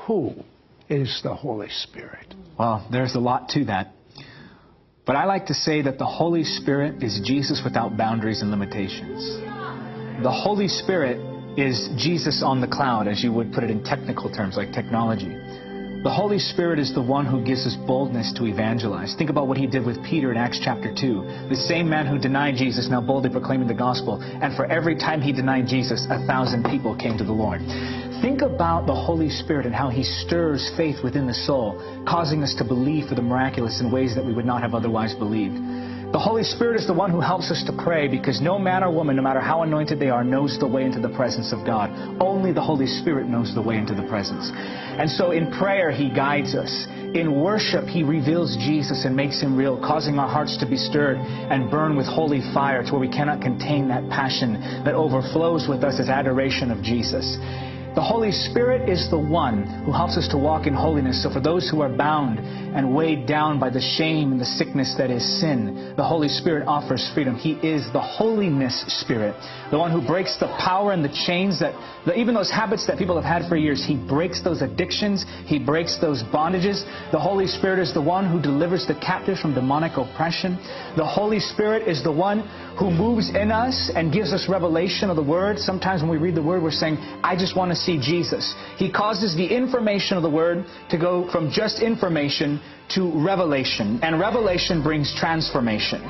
Who is the Holy Spirit? Well, there's a lot to that. But I like to say that the Holy Spirit is Jesus without boundaries and limitations. The Holy Spirit is Jesus on the cloud, as you would put it in technical terms, like technology. The Holy Spirit is the one who gives us boldness to evangelize. Think about what he did with Peter in Acts chapter 2. The same man who denied Jesus now boldly proclaiming the gospel. And for every time he denied Jesus, 1,000 people came to the Lord. Think about the Holy Spirit and how he stirs faith within the soul, causing us to believe for the miraculous in ways that we would not have otherwise believed. The Holy Spirit is the one who helps us to pray, because no man or woman, no matter how anointed they are, knows the way into the presence of God. Only the Holy Spirit knows the way into the presence. And so in prayer, he guides us. In worship, he reveals Jesus and makes him real, causing our hearts to be stirred and burn with holy fire to where we cannot contain that passion that overflows with us as adoration of Jesus. The Holy Spirit is the one who helps us to walk in holiness. So for those who are bound and weighed down by the shame and the sickness that is sin, the Holy Spirit offers freedom. He is the Holiness Spirit, the one who breaks the power and the chains that, even those habits that people have had for years. He breaks those addictions. He breaks those bondages. The Holy Spirit is the one who delivers the captives from demonic oppression. The Holy Spirit is the one who moves in us and gives us revelation of the Word. Sometimes when we read the Word, we're saying, I just want to see Jesus. He causes the information of the Word to go from just information to revelation. And revelation brings transformation.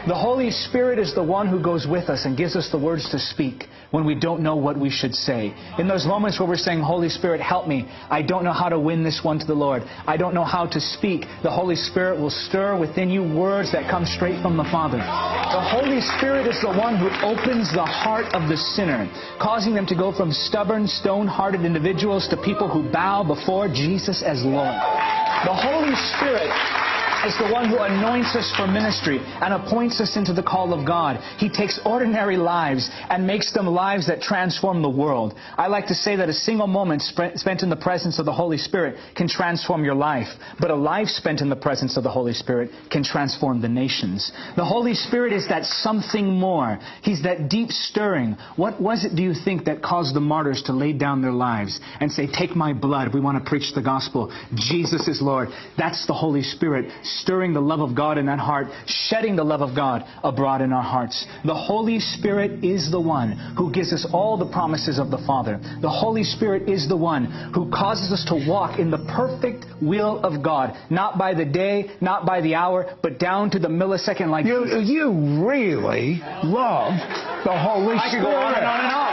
The Holy Spirit is the one who goes with us and gives us the words to speak when we don't know what we should say. In those moments where we're saying, Holy Spirit, help me. I don't know how to win this one to the Lord. I don't know how to speak. The Holy Spirit will stir within you words that come straight from the Father. The Holy Spirit is the one who opens the heart of the sinner, causing them to go from stubborn, stone-hearted individuals to people who bow before Jesus as Lord. The Holy Spirit is the one who anoints us for ministry and appoints us into the call of God. He takes ordinary lives and makes them lives that transform the world. I like to say that a single moment spent in the presence of the Holy Spirit can transform your life, but a life spent in the presence of the Holy Spirit can transform the nations. The Holy Spirit is that something more. He's that deep stirring. What was it, do you think, that caused the martyrs to lay down their lives and say, take my blood, we want to preach the gospel. Jesus is Lord. That's the Holy Spirit stirring the love of God in that heart, shedding the love of God abroad in our hearts. The Holy Spirit is the one who gives us all the promises of the Father. The Holy Spirit is the one who causes us to walk in the perfect will of God, not by the day, not by the hour, but down to the millisecond. Like you really love the Holy Spirit. I could go on and on and on.